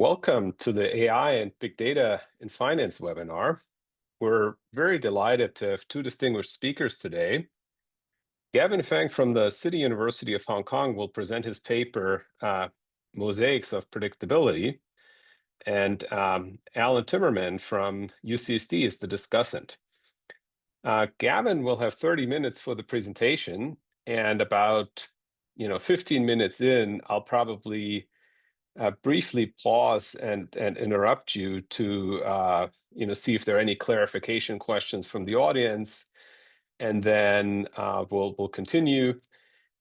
Welcome to the AI and Big Data in Finance webinar. We're very delighted to have two distinguished speakers today. Gavin Feng from the City University of Hong Kong will present his paper, Mosaics of Predictability, and Allan Timmermann from UCSD is the discussant. Gavin will have 30 minutes for the presentation, and about 15 minutes in, I'll probably briefly pause and interrupt you to see if there are any clarification questions from the audience, and then we'll continue.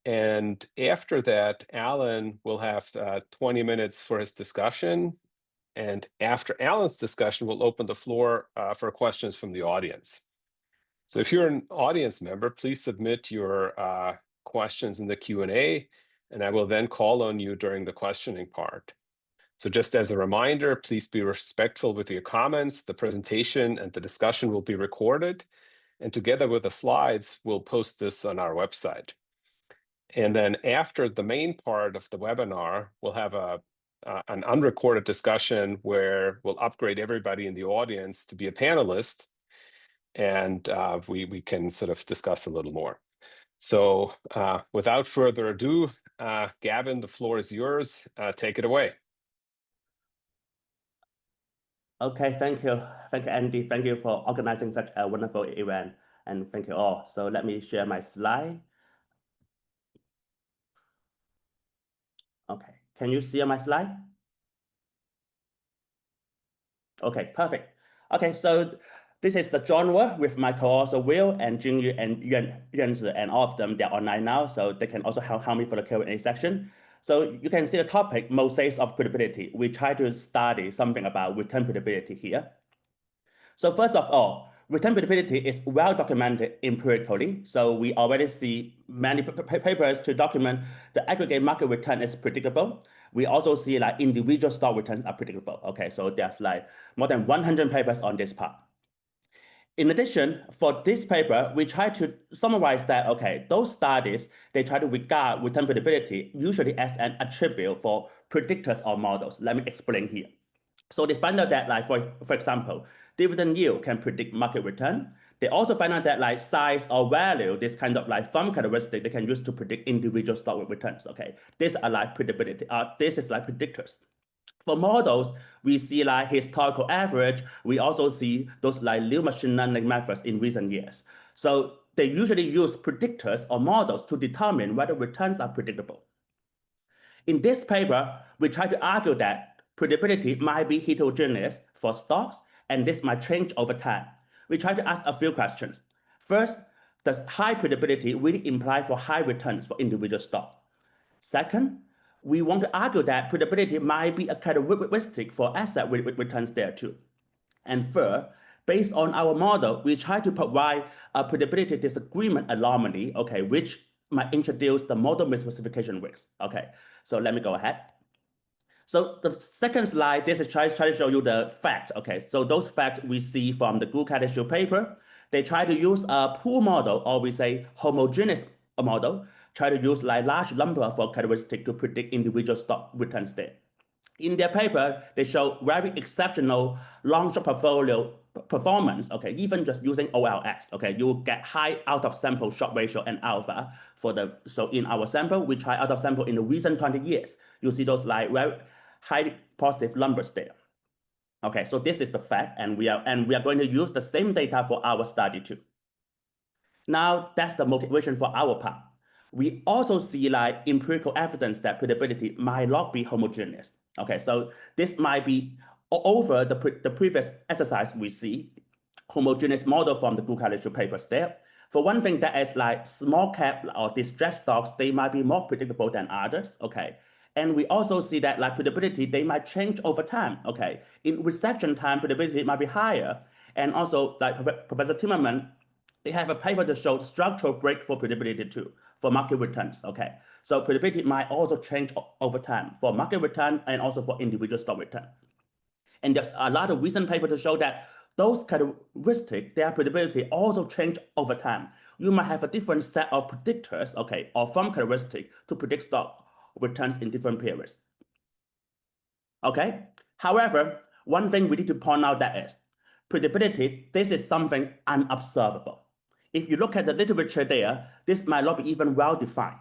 And after that, Allan will have 20 minutes for his discussion. And after Allan's discussion, we'll open the floor for questions from the audience. So if you're an audience member, please submit your questions in the Q&A, and I will then call on you during the questioning part. So just as a reminder, please be respectful with your comments. The presentation and the discussion will be recorded, and together with the slides, we'll post this on our website. And then after the main part of the webinar, we'll have an unrecorded discussion where we'll upgrade everybody in the audience to be a panelist, and we can sort of discuss a little more. So without further ado, Gavin, the floor is yours. Take it away. Okay, thank you. Thank you, Andy. Thank you for organizing such a wonderful event. And thank you all. So let me share my slide. Okay, can you see my slide? Okay, perfect. Okay, so this is the genre with my co-author Will and Jingyu and Yuanzi, and all of them, they're online now, so they can also help me for the Q&A section. So you can see the topic, Mosaics of Predictability. We try to study something about return predictability here. So first of all, return predictability is well documented empirically. So we already see many papers to document the aggregate market return is predictable. We also see like individual stock returns are predictable. Okay, so there's like more than 100 papers on this part. In addition, for this paper, we try to summarize that, okay, those studies, they try to regard return predictability usually as an attribute for predictors or models. Let me explain here. So they find out that, like, for example, dividend yield can predict market return. They also find out that like size or value, this kind of like firm characteristic, they can use to predict individual stock returns. Okay, these are like predictability. This is like predictors. For models, we see like historical average. We also see those like new machine learning methods in recent years. So they usually use predictors or models to determine whether returns are predictable. In this paper, we try to argue that predictability might be heterogeneous for stocks, and this might change over time. We try to ask a few questions. First, does high predictability really imply for high returns for individual stock? Second, we want to argue that predictability might be a characteristic for asset returns there too. And third, based on our model, we try to provide a predictability disagreement anomaly, okay, which might introduce the model misspecification risks. Okay, so let me go ahead. So the second slide, this is try to show you the fact. Okay, so those facts we see from the Guanhao issue paper. They try to use a pool model, or we say homogeneous model, try to use like large number for characteristic to predict individual stock returns there. In their paper, they show very exceptional long-short portfolio performance, okay, even just using OLS, okay, you will get high out-of-sample short ratio and alpha for the, so in our sample, we try out-of-sample in the recent 20 years. You see those like very high positive numbers there. Okay, so this is the fact, and we are going to use the same data for our study too. Now, that's the motivation for our part. We also see like empirical evidence that predictability might not be homogeneous. Okay, so this might be over the previous exercise we see, homogeneous model from the Guanhao issue papers there. For one thing, that is like small cap or distressed stocks, they might be more predictable than others. Okay, and we also see that like predictability, they might change over time. Okay, in recession time, predictability might be higher. And also like Professor Timmermann, they have a paper to show structural break for predictability too, for market returns, okay? So predictability might also change over time for market return and also for individual stock return. And there's a lot of recent papers to show that those characteristics, their predictability also change over time. You might have a different set of predictors, okay, or firm characteristics to predict stock returns in different periods. Okay, However, one thing we need to point out that is predictability, this is something unobservable. If you look at the literature there, this might not be even well defined.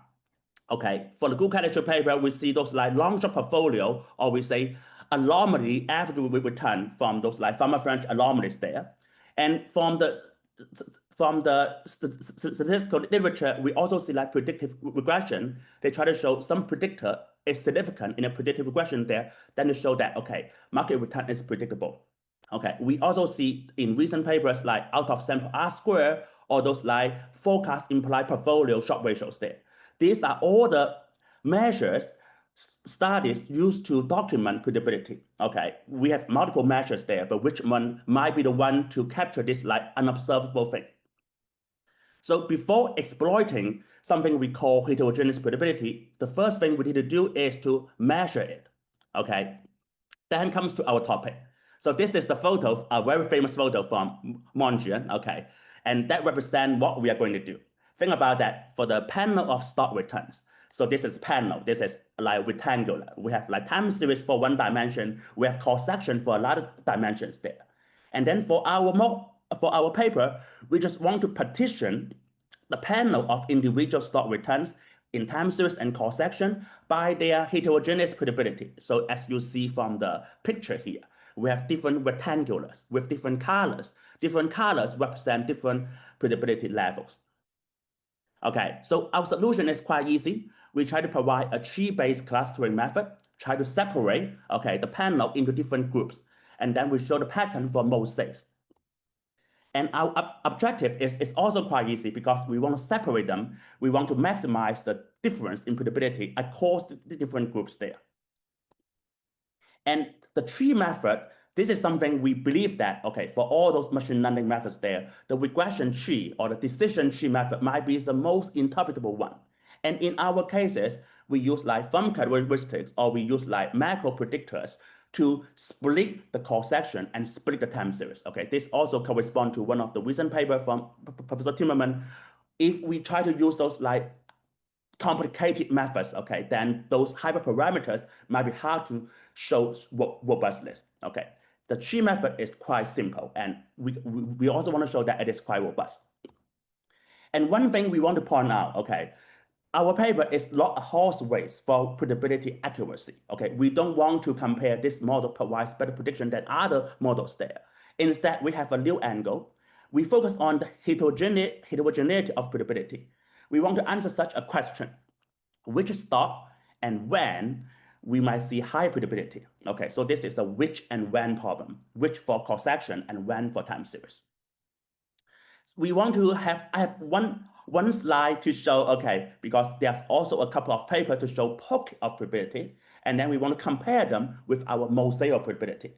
Okay, for the Google literature paper, we see those like long-short portfolio, or we say anomaly average return from those like French anomalies there. And from the statistical literature, we also see like predictive regression. They try to show some predictor is significant in a predictive regression there, then to show that, okay, market return is predictable. Okay, we also see in recent papers like out of sample R square or those like forecast implied portfolio Sharpe ratios there. These are all the measures studies used to document predictability. Okay, we have multiple measures there, but which one might be the one to capture this like unobservable thing? So before exploiting something we call heterogeneous predictability, the first thing we need to do is to measure it. Okay, then comes to our topic. So this is the photo, a very famous photo from Neuhierl, okay, and that represents what we are going to do. Think about that for the panel of stock returns. So this is panel, this is like rectangular. We have like time series for one dimension, we have cross section for a lot of dimensions there. And then for our paper, we just want to partition the panel of individual stock returns in time series and cross section by their heterogeneous predictability. So as you see from the picture here, we have different rectangulars with different colors. Different colors represent different predictability levels. Okay, so our solution is quite easy. We try to provide a tree-based clustering method, try to separate, okay, the panel into different groups, and then we show the pattern for mosaics. And our objective is also quite easy because we want to separate them. We want to maximize the difference in predictability across the different groups there. And the tree method, this is something we believe that, okay, for all those machine learning methods there, the regression tree or the decision tree method might be the most interpretable one. And in our cases, we use like Feng characteristics or we use like macro predictors to split the cross section and split the time series. Okay, this also corresponds to one of the recent paper from Professor Timmermann. If we try to use those like complicated methods, okay, then those hyperparameters might be hard to show robustness. Okay, the tree method is quite simple, and we also want to show that it is quite robust. And one thing we want to point out, okay, our paper is not a horse race for predictability accuracy. Okay, we don't want to compare this model provides better prediction than other models there. Instead, we have a new angle. We focus on the heterogeneity of predictability. We want to answer such a question: which stock and when we might see high predictability. Okay, so this is a which and when problem, which for cross section and when for time series. We want to have, I have one slide to show, okay, because there's also a couple of papers to show pocket of probability, and then we want to compare them with our mosaic probability.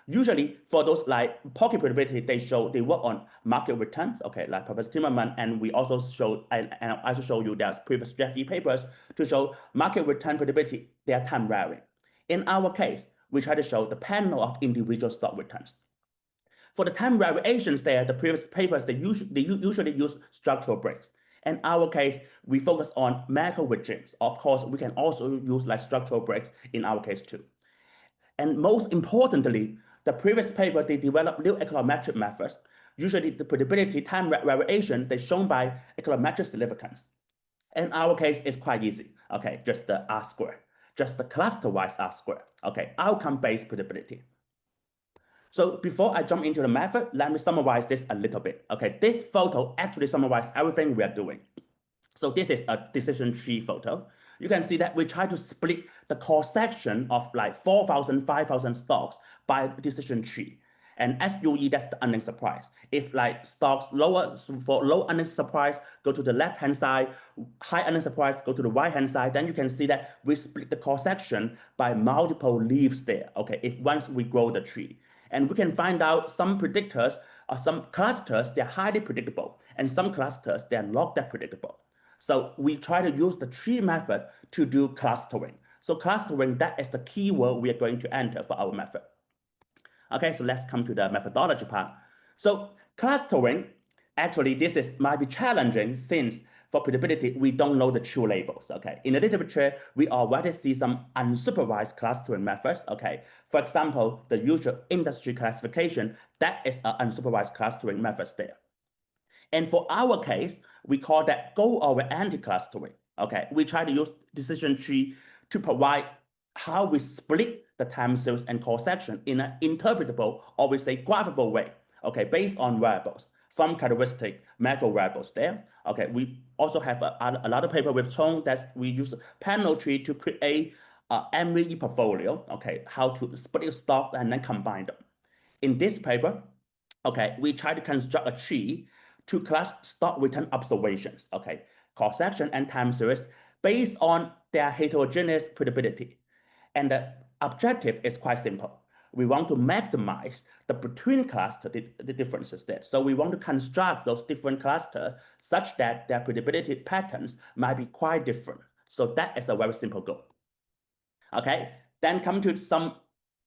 Usually for those like pocket probability, they work on market returns, okay, like Professor Timmermann, and we also show, and I also show you there's previous GFE papers to show market return probability, they are time varying. In our case, we try to show the panel of individual stock returns. For the time variations there, the previous papers, they usually use structural breaks. In our case, we focus on macro regimes. Of course, we can also use like structural breaks in our case too. And most importantly, the previous paper, they developed new econometric methods. Usually the predictability time variation, they're shown by econometric significance. In our case, it's quite easy. Okay, just the R square, just the cluster-wise R square. Okay, outcome-based predictability. So before I jump into the method, let me summarize this a little bit. Okay, this photo actually summarizes everything we are doing. So this is a decision tree photo. You can see that we try to split the cross section of like 4,000, 5,000 stocks by decision tree. And SUE, that's the earnings surprise. If like stocks lower, for low earnings surprise, go to the left-hand side, high earnings surprise, go to the right-hand side, then you can see that we split the cross section by multiple leaves there, okay, if once we grow the tree. And we can find out some predictors or some clusters, they're highly predictable, and some clusters, they're not that predictable. So we try to use the tree method to do clustering. So clustering, that is the keyword we are going to enter for our method. Okay, so let's come to the methodology part. So clustering, actually, might be challenging since for predictability, we don't know the true labels, okay? In the literature, we already see some unsupervised clustering methods, okay? For example, the usual industry classification, that is an unsupervised clustering method there. And for our case, we call that goal-oriented clustering, okay? We try to use decision tree to provide how we split the time series and cross-section in an interpretable, or we say graphable way, okay, based on variables, from characteristic macro variables there. Okay, we also have another paper we've shown that we use panel tree to create a MVE portfolio, okay, how to split stock and then combine them. In this paper, okay, we try to construct a tree to class stock return observations, okay, cross-section and time series based on their heterogeneous predictability. And the objective is quite simple. We want to maximize the between cluster the differences there. So we want to construct those different clusters such that their predictability patterns might be quite different. So that is a very simple goal. Okay, then come to some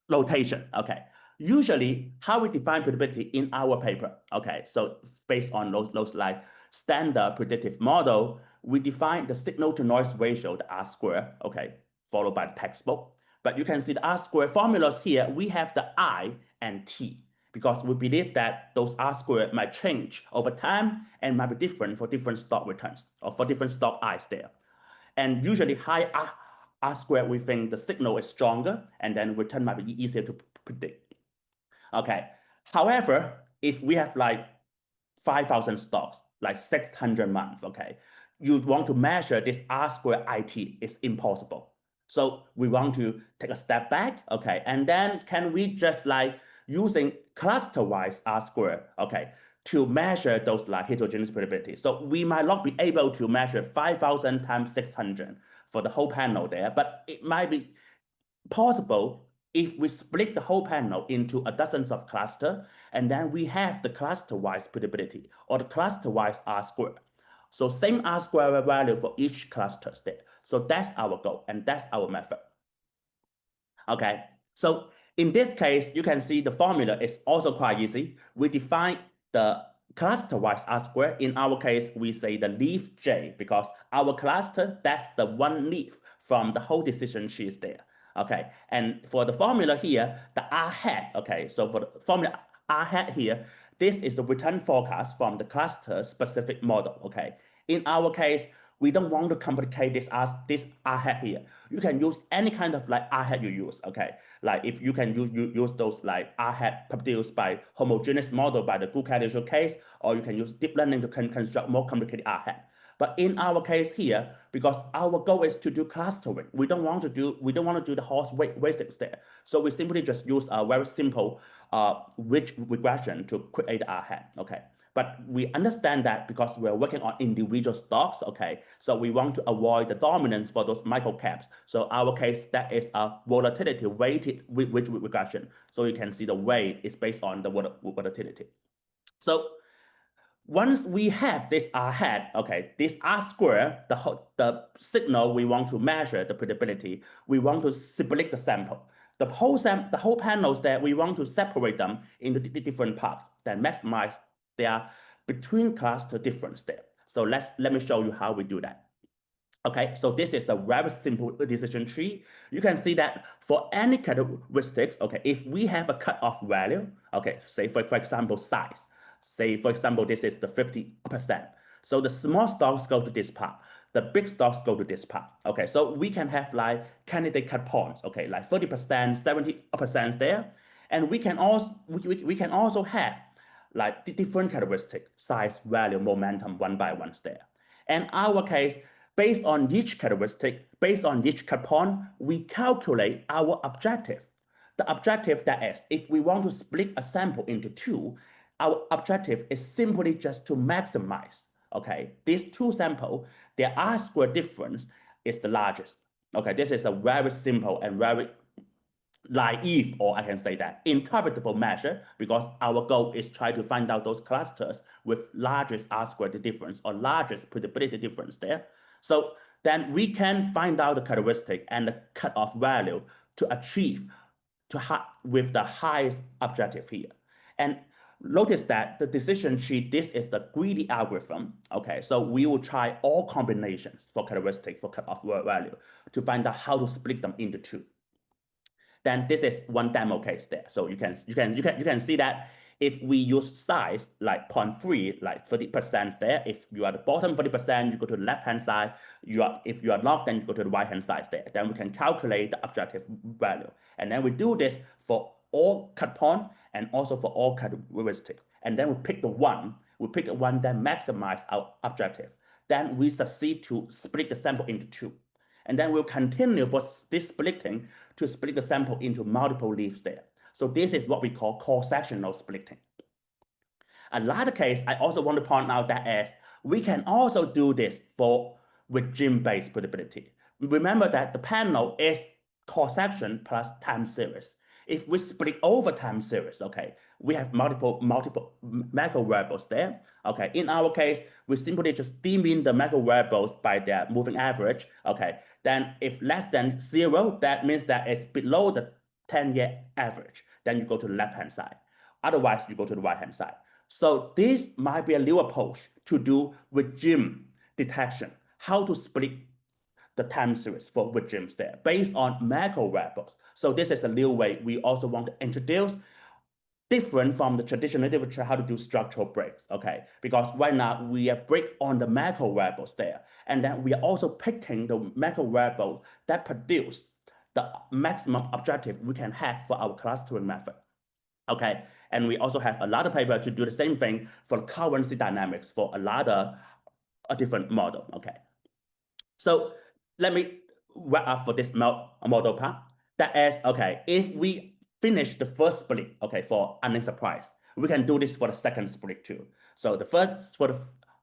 notation. Okay, usually how we define predictability in our paper. Okay, so based on those like standard predictive model, we define the signal to noise ratio, the R square. Okay, followed by the textbook. But you can see the R square formulas here. We have the I and T because we believe that those R square might change over time and might be different for different stock returns or for different stock I's there. And usually high R square, we think the signal is stronger and then return might be easier to predict. Okay. However, if we have like 5,000 stocks, like 600 months, okay, you want to measure this R square IT is impossible. So we want to take a step back, okay, and then can we just like using cluster-wise R square, okay, to measure those like heterogeneous predictability. So we might not be able to measure 5,000 times 600 for the whole panel there, but it might be possible if we split the whole panel into a dozens of clusters, and then we have the cluster-wise predictability or the cluster-wise R square. So same R square value for each cluster there. So that's our goal, and that's our method. Okay, so in this case, you can see the formula is also quite easy. We define the cluster-wise R square. In our case, we say the leaf J because our cluster, that's the one leaf from the whole decision tree is there. Okay, and for the formula here, the R hat, okay, so for the formula R hat here, this is the return forecast from the cluster specific model, okay. In our case, we don't want to complicate this R hat here. You can use any kind of like R hat you use, okay? Like if you can use those like R hat produced by homogeneous model by the good causal case, or you can use deep learning to construct more complicated R hat. But in our case here, because our goal is to do clustering, we don't want to do the horse races there. So we simply just use a very simple rich regression to create R hat, okay? But we understand that because we're working on individual stocks, okay? So we want to avoid the dominance for those microcaps. So our case, that is a volatility weighted rich regression. So you can see the weight is based on the volatility. So once we have this R hat, okay, this R square, the signal we want to measure the predictability, we want to split the sample. The whole panels that we want to separate them into different parts that maximize their between cluster difference there. So let me show you how we do that. Okay, so this is a very simple decision tree. You can see that for any characteristics, okay, if we have a cutoff value, okay, say for example, size, say for example, this is the 50%. So the small stocks go to this part, the big stocks go to this part. Okay, so we can have like candidate cut points, okay, like 30%, 70% there. And we can also have like the different characteristic, size, value, momentum, one by one there. And our case, based on each characteristic, based on each cut point, we calculate our objective. The objective that is, if we want to split a sample into two, our objective is simply just to maximize, okay, these two samples, their R square difference is the largest. Okay, this is a very simple and very naive, or I can say that interpretable measure, because our goal is try to find out those clusters with largest R squared difference or largest predictability difference there. So then we can find out the characteristic and the cutoff value to achieve with the highest objective here. And notice that the decision tree, this is the greedy algorithm. Okay, so we will try all combinations for characteristic for cutoff value to find out how to split them into two. Then this is one demo case there. So you can see that if we use size like 0.3, like 30% there, if you are the bottom 30%, you go to the left-hand side. If you are not, then you go to the right-hand side there. Then we can calculate the objective value. And then we do this for all cut point and also for all characteristics. And then we pick the one that maximizes our objective. Then we succeed to split the sample into two. And then we'll continue for this splitting to split the sample into multiple leaves there. So this is what we call cross-sectional splitting. Another case I also want to point out that is we can also do this for regime-based predictability. Remember that the panel is cross-section plus time series. If we split over time series, okay, we have multiple macro variables there. Okay, in our case, we simply just demean the macro variables by their moving average. Okay, then if less than 0, that means that it's below the 10-year average. Then you go to the left-hand side. Otherwise, you go to the right-hand side. So this might be a new approach to do regime detection, how to split the time series for regimes there based on macro variables. So this is a new way we also want to introduce, different from the traditional literature, how to do structural breaks, okay? Because right now we are break on the macro variables there. And then we are also picking the macro variable that produce the maximum objective we can have for our clustering method. Okay, and we also have a lot of paper to do the same thing for currency dynamics for a different model. Okay, so let me wrap up for this model part. That is, okay, if we finish the first split, okay, for unnamed surprise, we can do this for the second split too. So for the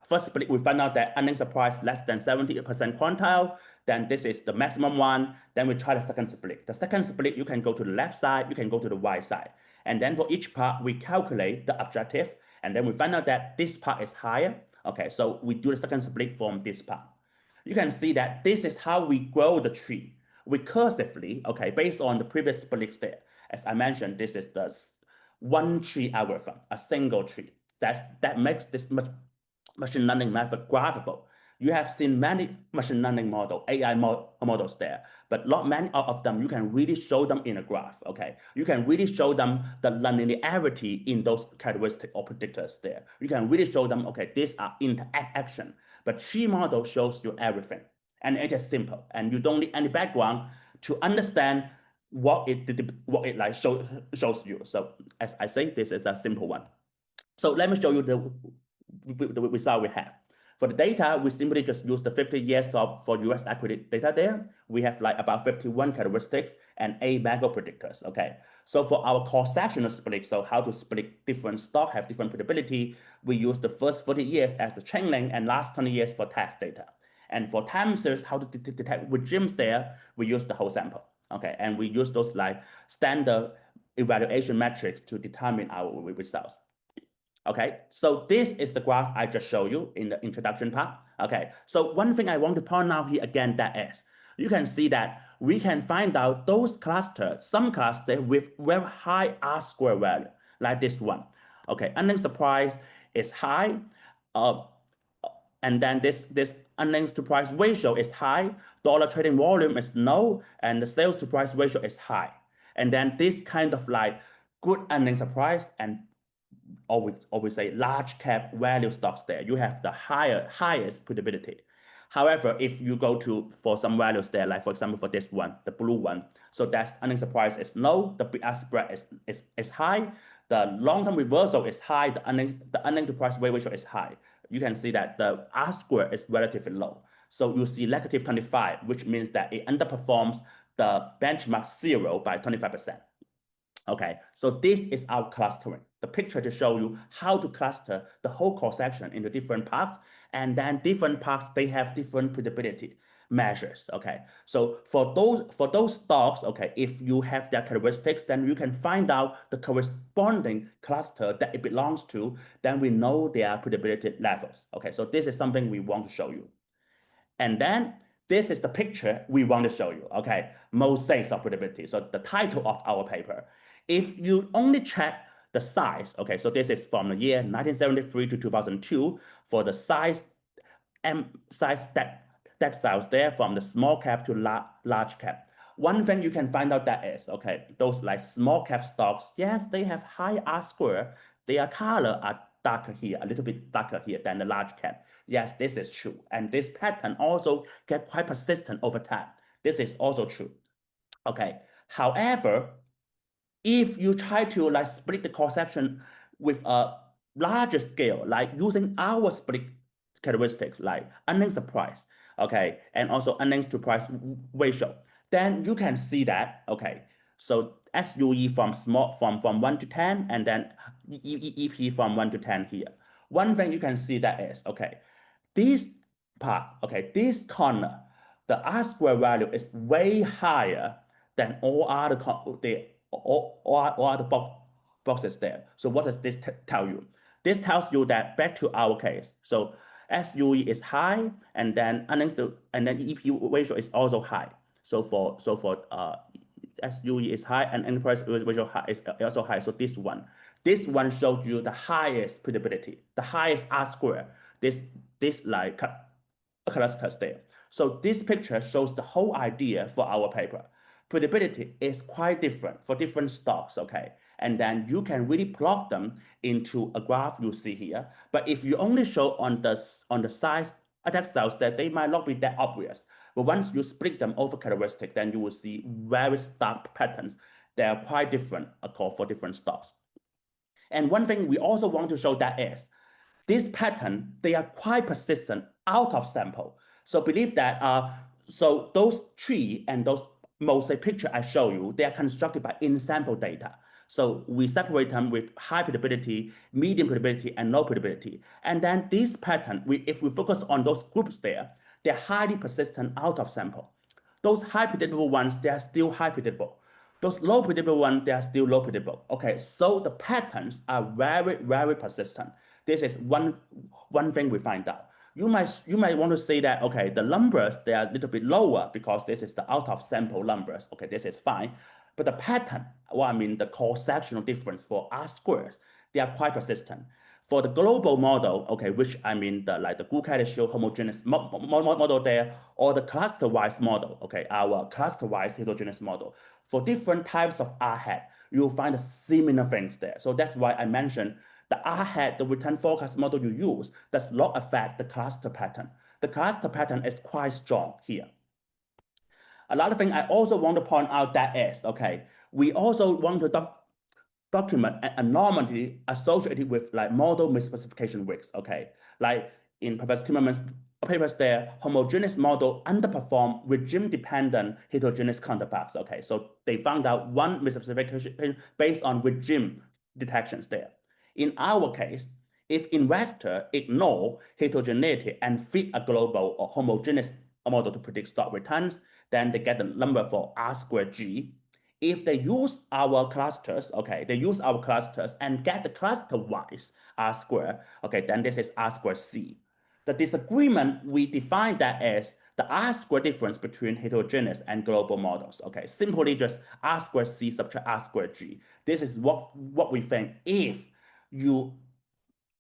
first split, we find out that unnamed surprise less than 70% quantile. Then this is the maximum one. Then we try the second split. The second split, you can go to the left side, you can go to the right side. And then for each part, we calculate the objective. And then we find out that this part is higher. Okay, so we do the second split from this part. You can see that this is how we grow the tree recursively, okay, based on the previous splits there. As I mentioned, this is the one tree algorithm, a single tree. That makes this machine learning method graphable. You have seen many machine learning models, AI models there, but not many of them you can really show them in a graph, okay? You can really show them the linearity in those characteristics or predictors there. You can really show them, okay, these are interaction, but tree model shows you everything. And it is simple, and you don't need any background to understand what it like shows you. So as I say, this is a simple one. So let me show you the result we have. For the data, we simply just use the 50 years for US equity data there. We have like about 51 characteristics and 8 macro predictors, okay? So for our cross-sectional split, so how to split different stock, have different predictability, we use the first 40 years as the chain length and last 20 years for test data. And for time series, how to detect regimes there, we use the whole sample, okay? And we use those like standard evaluation metrics to determine our results. Okay, so this is the graph I just showed you in the introduction part. Okay, so one thing I want to point out here again, that is, you can see that we can find out those clusters, some clusters with very high R-square value, like this one. Okay, unnamed surprise is high, and then this unnamed to price ratio is high, dollar trading volume is low, and the sales to price ratio is high. And then this kind of like good unnamed surprise and always say large cap value stocks there, you have the highest predictability. However, if you go for some values there, like for example for this one, the blue one, so that's unnamed surprise is low, the bid-ask spread is high, the long-term reversal is high, the unnamed to price ratio is high. You can see that the R-square is relatively low. So you see negative 25, which means that it underperforms the benchmark 0 by 25%. Okay, so this is our clustering. The picture to show you how to cluster the whole cross-section into different parts, and then different parts, they have different predictability measures, okay? So for those stocks, okay, if you have their characteristics, then you can find out the corresponding cluster that it belongs to, then we know their predictability levels, okay? So this is something we want to show you. And then this is the picture we want to show you, okay? Mosaics of predictability, so the title of our paper. If you only check the size. Okay, so this is from the year 1973 to 2002 for the size textiles there from the small cap to large cap. One thing you can find out that is, okay, those like small cap stocks, yes, they have high R square. Their color are darker here, a little bit darker here than the large cap. Yes, this is true. And this pattern also get quite persistent over time. This is also true. Okay. However, if you try to like split the cross section with a larger scale, like using our split characteristics like earnings to price, okay, and also earnings to price ratio, then you can see that, okay, so SUE from 1 to 10, and then EP from 1 to 10 here. One thing you can see that is, okay, this part, okay, this corner, the R square value is way higher than all other boxes there. So what does this tell you? This tells you that back to our case. So SUE is high, and then EP ratio is also high. So for SUE is high and enterprise ratio is also high. So this one shows you the highest predictability, the highest R square. This like clusters there. So this picture shows the whole idea for our paper. Predictability is quite different for different stocks, okay? And then you can really plot them into a graph you see here. But if you only show on the size attack cells, that they might not be that obvious. But once you split them over characteristic, then you will see very stark patterns. They are quite different for different stocks. And one thing we also want to show that is, this pattern, they are quite persistent out of sample. So believe that, so those tree and those mosaic picture I show you, they are constructed by in-sample data. So we separate them with high predictability, medium predictability, and low predictability. And then this pattern, if we focus on those groups there, they're highly persistent out of sample. Those high predictable ones, they are still high predictable. Those low predictable ones, they are still low predictable. Okay, so the patterns are very, very persistent. This is one thing we find out. You might want to say that, okay, the numbers, they are a little bit lower because this is the out of sample numbers. Okay, this is fine. But the pattern, well, I mean, the cross-sectional difference for R squares, they are quite persistent. For the global model, okay, which I mean the Guanhao homogeneous model there, or the cluster-wise model, okay, our cluster-wise heterogeneous model. For different types of R hat, you'll find similar things there. So that's why I mentioned the R hat, the return forecast model you use, does not affect the cluster pattern. The cluster pattern is quite strong here. Another thing I also want to point out that is, okay, we also want to document an anomaly associated with like model misspecification risks, okay? Like in Professor Timmermann's papers there, homogeneous model underperform regime-dependent heterogeneous counterparts, okay? So they found out one misspecification based on regime detections there. In our case, if investor ignore heterogeneity and fit a global or homogeneous model to predict stock returns, then they get the number for R squared G. If they use our clusters, okay, they use our clusters and get the cluster-wise R square, okay, then this is R squared C. The disagreement, we define that as the R square difference between heterogeneous and global models, okay, simply just R squared C subtract R squared G. This is what we think if you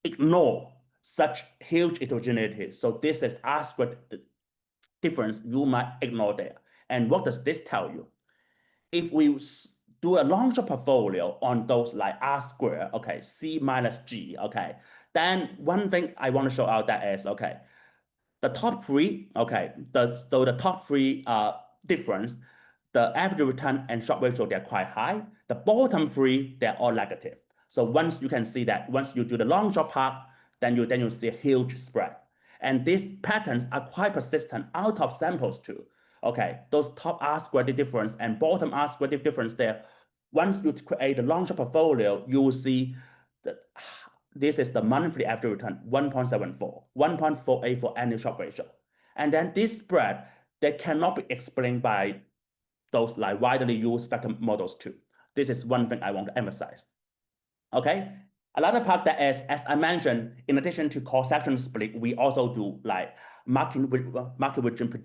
ignore such huge heterogeneity. So this is R squared difference you might ignore there. And what does this tell you? If we do a larger portfolio on those like R square, okay, C minus G, okay, then one thing I want to show out that is, okay, the top three, okay, so the top three difference, the average return and Sharpe ratio, they're quite high. The bottom three, they're all negative. So once you can see that, once you do the long short part, then you see a huge spread. And these patterns are quite persistent out of samples too. Okay, those top R squared difference and bottom R squared difference there. Once you create a long short portfolio, you will see that this is the monthly average return, 1.74, 1.48 for annual Sharpe ratio. And then this spread, that cannot be explained by those like widely used factor models too. This is one thing I want to emphasize. Okay, another part that is, as I mentioned, in addition to cross-section split, we also do like market regime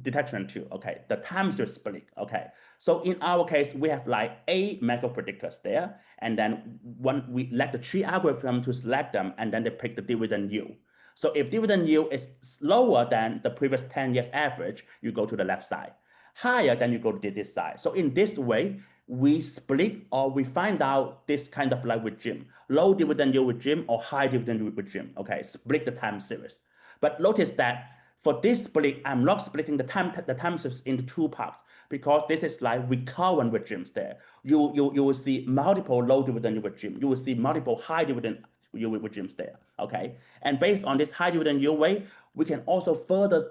detection tool, okay, the time series split, okay. So in our case, we have like 8 macro predictors there, and then we let the tree algorithm to select them, and then they pick the dividend yield. So if dividend yield is lower than the previous 10 years average, you go to the left side. Higher, then you go to this side. So in this way, we split or we find out this kind of like regime, low dividend yield regime or high dividend yield regime, okay, split the time series. But notice that for this split, I'm not splitting the time series into 2 parts because this is like recurrent regimes there. You will see multiple low dividend yield regime. You will see multiple high dividend yield regimes there, okay? And based on this high dividend yield way, we can also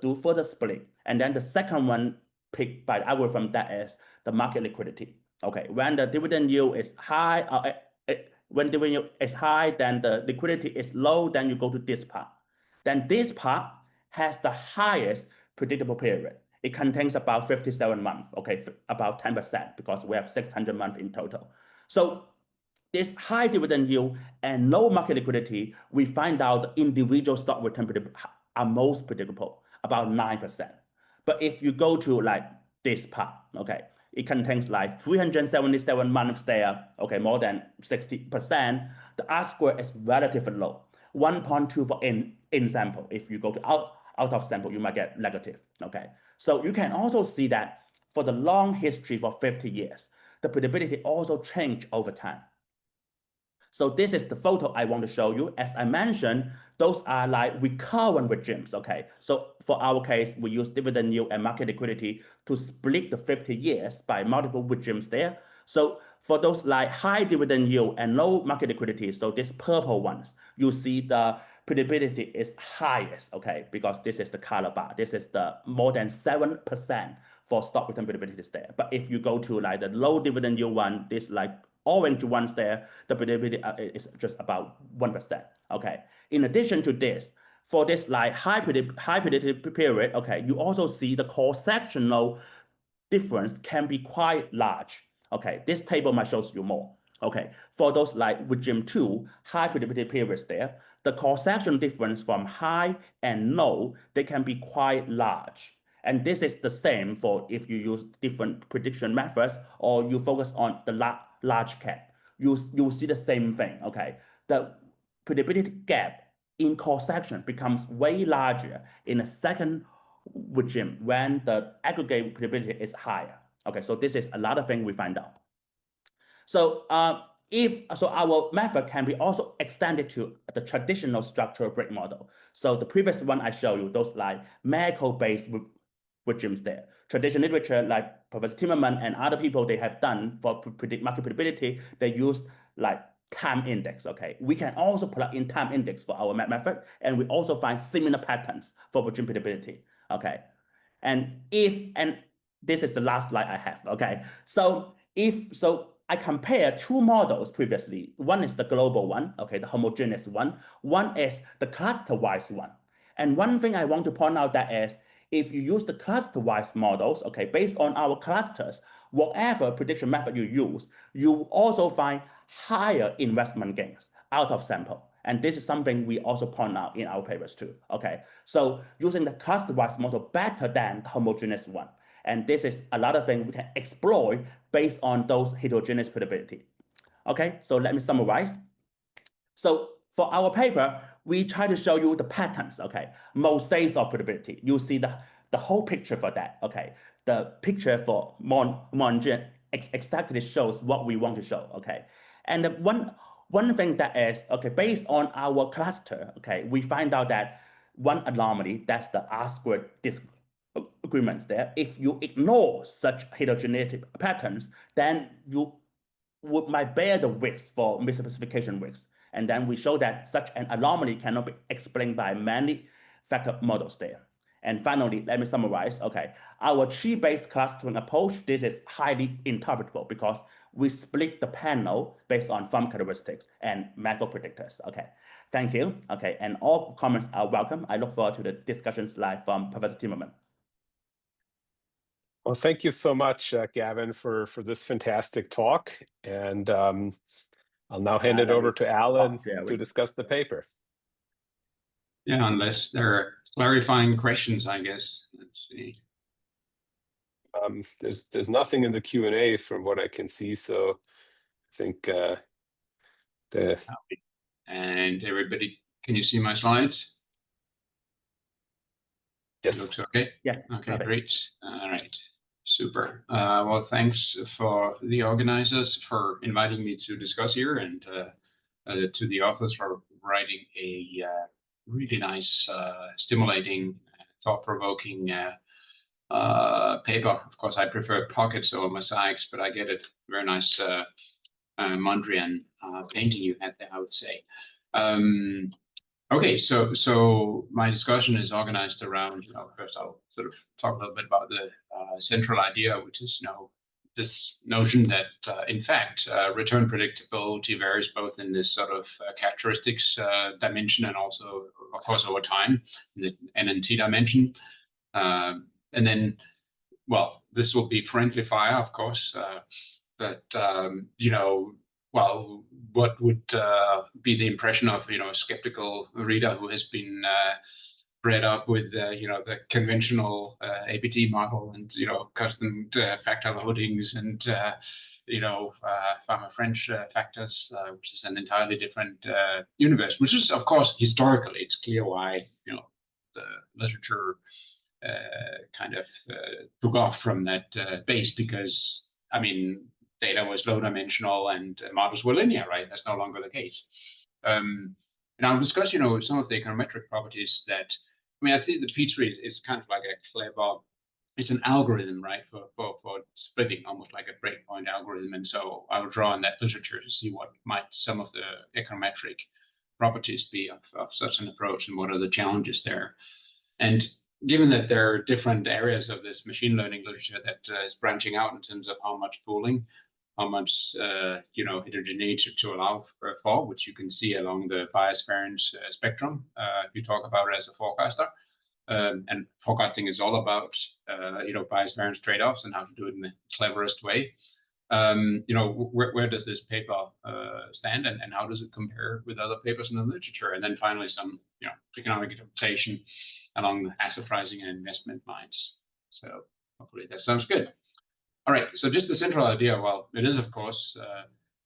do further split. And then the second one picked by the algorithm, that is the market liquidity. Okay, when the dividend yield is high, when dividend yield is high, then the liquidity is low, then you go to this part. Then this part has the highest predictable period. It contains about 57 months, okay, about 10%, because we have 600 months in total. So this high dividend yield and low market liquidity, we find out the individual stock return are most predictable, about 9%. But if you go to like this part, okay, it contains like 377 months there, okay, more than 60%. The R-square is relatively low, 1.2 for in sample. If you go to out of sample, you might get negative, okay? So you can also see that for the long history for 50 years, the predictability also changed over time. So this is the photo I want to show you. As I mentioned, those are like recurrent regimes, okay? So for our case, we use dividend yield and market liquidity to split the 50 years by multiple regimes there. So for those like high dividend yield and low market liquidity, so these purple ones, you see the predictability is highest, okay? Because this is the color bar. This is the more than 7% for stock return predictability there. But if you go to like the low dividend yield one, this like orange ones there, the predictability is just about 1%, okay? In addition to this, for this like high predictive period, okay, you also see the cross-sectional difference can be quite large, okay? This table might show you more, okay? For those like regime 2, high predictability periods there, the cross-section difference from high and low, they can be quite large. And this is the same for if you use different prediction methods or you focus on the large cap. You see the same thing, okay? The predictability gap in cross-section becomes way larger in the second regime when the aggregate predictability is higher. Okay, so this is another thing we find out. So our method can be also extended to the traditional structural break model. So the previous one I showed you, those like macro-based regimes there. Traditional literature like Professor Timmermann and other people they have done for predict market predictability, they use like time index, okay? We can also plug in time index for our method, and we also find similar patterns for regime predictability, okay? And this is the last slide I have, okay? So I compare 2 models previously. One is the global one, okay, the homogeneous one. One is the cluster-wise one. And one thing I want to point out that is, if you use the cluster-wise models, okay, based on our clusters, whatever prediction method you use, you also find higher investment gains out of sample. And this is something we also point out in our papers too, okay? So using the cluster-wise model better than the homogeneous one. And this is another thing we can exploit based on those heterogeneous predictability. Okay, so let me summarize. So for our paper, we try to show you the patterns, okay? Mosaics of predictability. You see the whole picture for that, okay? The picture for Mongen exactly shows what we want to show, okay? And one thing that is, okay, based on our cluster, okay, we find out that one anomaly, that's the R-squared disagreements there. If you ignore such heterogeneity patterns, then you might bear the risk for misspecification risks. And then we show that such an anomaly cannot be explained by many factor models there. And finally, let me summarize. Okay, our tree-based clustering approach, this is highly interpretable because we split the panel based on form characteristics and macro predictors. Okay, thank you. Okay, and all comments are welcome. I look forward to the discussion slide from Professor Timmermann. Well, thank you so much, Gavin, for this fantastic talk. And I'll now hand it over to Allan to discuss the paper. Yeah, unless there are clarifying questions, I guess. Let's see. There's nothing in the Q&A from what I can see, so I think And everybody, can you see my slides? yes. It looks okay. Yes. Okay, perfect. great. All right, super. Well, thanks for the organizers for inviting me to discuss here, and to the authors for writing a really nice, stimulating, thought-provoking paper. Of course, I prefer pockets over mosaics, but I get it. Very nice Mondrian painting you had there, I would say. Okay, so my discussion is organized around, first I'll sort of talk a little bit about the central idea, which is, this notion that, in fact, return predictability varies both in this sort of characteristics dimension and also, of course, over time, in the N and T dimension. And then, well, this will be friendly fire, of course, but, well, what would be the impression of a skeptical reader who has been bred up with the conventional APT model and custom factor loadings and Farmer French factors, which is an entirely different universe. Which is, of course, historically, it's clear why the literature kind of took off from that base, because I mean, data was low dimensional and models were linear, right? That's no longer the case. And I'll discuss, some of the econometric properties that, I think the P-tree is kind of like a clever, it's an algorithm, right, for splitting, almost like a breakpoint algorithm. And so I will draw on that literature to see what might some of the econometric properties be of such an approach and what are the challenges there. And given that there are different areas of this machine learning literature that is branching out in terms of how much pooling, how much heterogeneity to allow for, which you can see along the bias variance spectrum you talk about as a forecaster. And forecasting is all about bias variance trade-offs and how to do it in the cleverest way. Where does this paper stand, and how does it compare with other papers in the literature? And then finally, some economic interpretation along the asset pricing and investment lines. So hopefully that sounds good. All right, so just the central idea, well, it is, of course,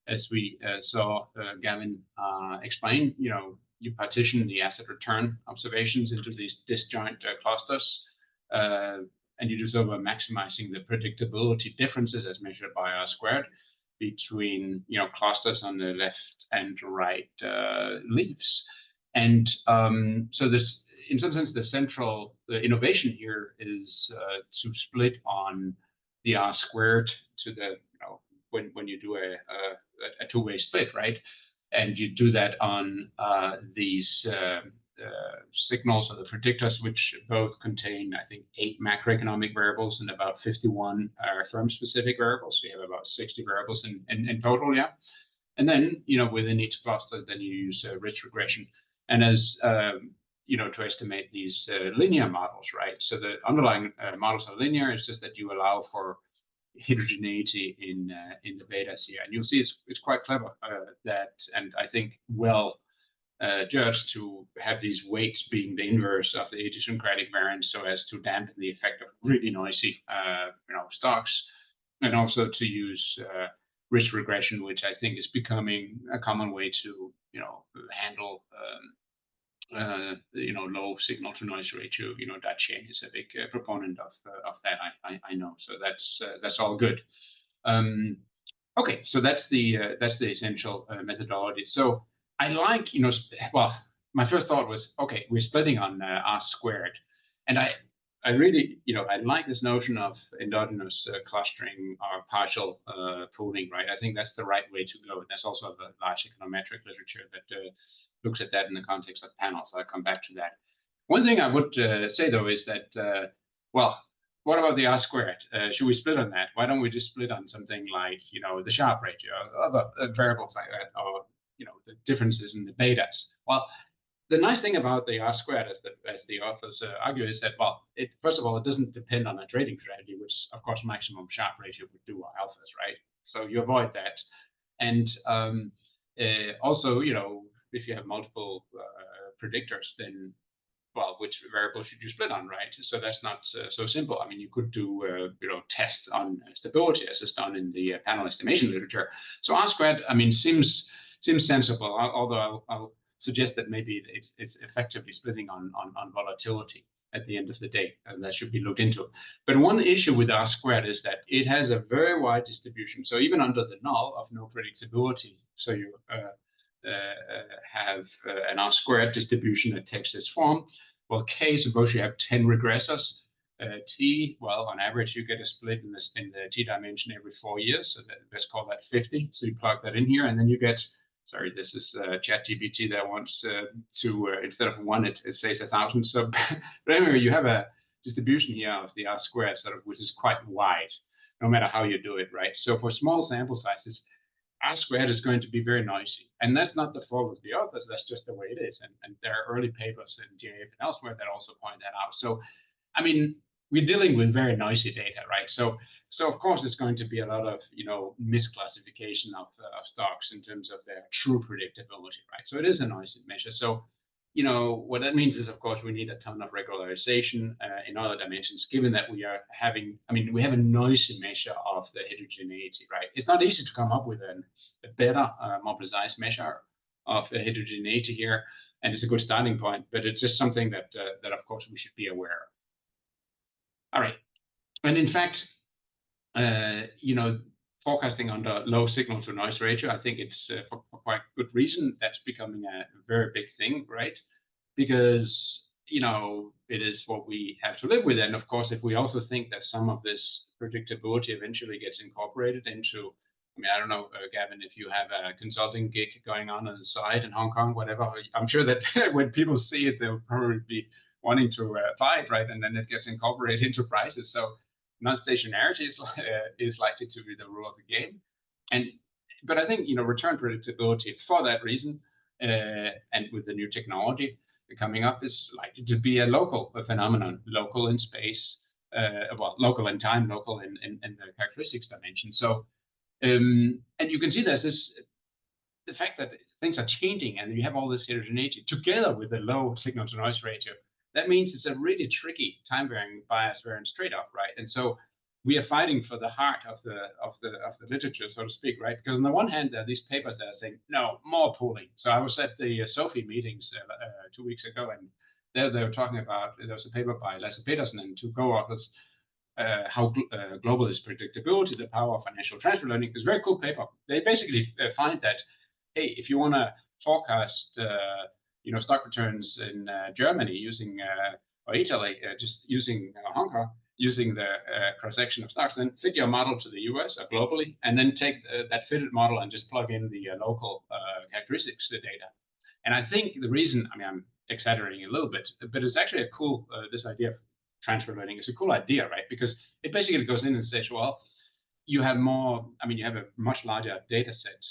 as we saw Gavin explain, you partition the asset return observations into these disjoint clusters, and you do so by maximizing the predictability differences as measured by R squared between clusters on the left and right leaves. And so this, in some sense, the innovation here is to split on the R squared to the when you do a two-way split, right? And you do that on these signals or the predictors, which both contain, I think, 8 macroeconomic variables and about 51 firm-specific variables. So you have about 60 variables in total, yeah. And then, within each cluster, then you use rich regression. And as to estimate these linear models, right? So the underlying models are linear. It's just that you allow for heterogeneity in the betas here, and you'll see it's quite clever that, and I think well judged to have these weights being the inverse of the idiosyncratic variance, so as to dampen the effect of really noisy stocks, and also to use rich regression, which I think is becoming a common way to handle low signal to noise ratio. Dacian is a big proponent of that. I know. So that's all good. Okay, so that's the essential methodology. So I like well, my first thought was, okay, we're splitting on R squared, and I really I like this notion of endogenous clustering or partial pooling, right? I think that's the right way to go. And there's also a large econometric literature that looks at that in the context of panels. I'll come back to that. One thing I would say, though, is that, well, what about the R squared? Should we split on that? Why don't we just split on something like, the Sharpe ratio, other variables like that, or, the differences in the betas? Well, the nice thing about the R squared, as the authors argue, is that, well, first of all, it doesn't depend on a trading strategy, which, of course, maximum Sharpe ratio would do, or alphas, right? So you avoid that. And also, if you have multiple predictors, then well, which variable should you split on, right? So that's not so simple. I mean, you could do tests on stability as is done in the panel estimation literature. So R squared, I mean, seems sensible, although I'll suggest that maybe it's effectively splitting on volatility at the end of the day, and that should be looked into. But one issue with R squared is that it has a very wide distribution. So even under the null of no predictability, so you have an R squared distribution that takes this form. Well, K, suppose you have 10 regressors. T, well, on average, you get a split in the T dimension every 4 years. So let's call that 50. So you plug that in here, and then you get, sorry, this is ChatGPT that wants to, instead of 1, it says 1,000. So, but anyway, you have a distribution here of the R squared, sort of, which is quite wide, no matter how you do it, right? So for small sample sizes, R squared is going to be very noisy. And that's not the fault of the authors, that's just the way it is. And there are early papers in GAF and elsewhere that also point that out. So, I mean, we're dealing with very noisy data, right? So of course, it's going to be a lot of, misclassification of stocks in terms of their true predictability, right? So it is a noisy measure. So, what that means is, of course, we need a ton of regularization in other dimensions, given that we are having, we have a noisy measure of the heterogeneity, right? It's not easy to come up with a better, more precise measure of the heterogeneity here, and it's a good starting point, but it's just something that, of course, we should be aware of. All right, and in fact, forecasting under low signal to noise ratio, I think it's for quite good reason that's becoming a very big thing, right? Because it is what we have to live with, and of course, if we also think that some of this predictability eventually gets incorporated into, I don't know, Gavin, if you have a consulting gig going on the side in Hong Kong, whatever, I'm sure that when people see it, they'll probably be wanting to apply it, right? And then it gets incorporated into prices. So non-stationarity is likely to be the rule of the game. But I think return predictability for that reason, and with the new technology coming up, is likely to be a local phenomenon, local in space, local in time, local in the characteristics dimension. So and you can see the fact that things are changing and you have all this heterogeneity together with the low signal to noise ratio. That means it's a really tricky time-varying bias variance trade-off, right? And so we are fighting for the heart of the literature, so to speak, right? Because on the one hand, there are these papers that are saying, no, more pooling. So I was at the SOFI meetings 2 weeks ago, and there they were talking about, there was a paper by Lasse Petersen and 2 co-authors, how global is predictability, the power of financial transfer learning. It's a very cool paper. They basically find that, hey, if you want to forecast stock returns in Germany using or Italy, just using Hong Kong, using the cross-section of stocks, then fit your model to the US or globally, and then take that fitted model and just plug in the local characteristics data. And I think the reason, I'm exaggerating a little bit, but it's actually a cool, this idea of transfer learning is a cool idea, right? Because it basically goes in and says, well, you have more, you have a much larger data set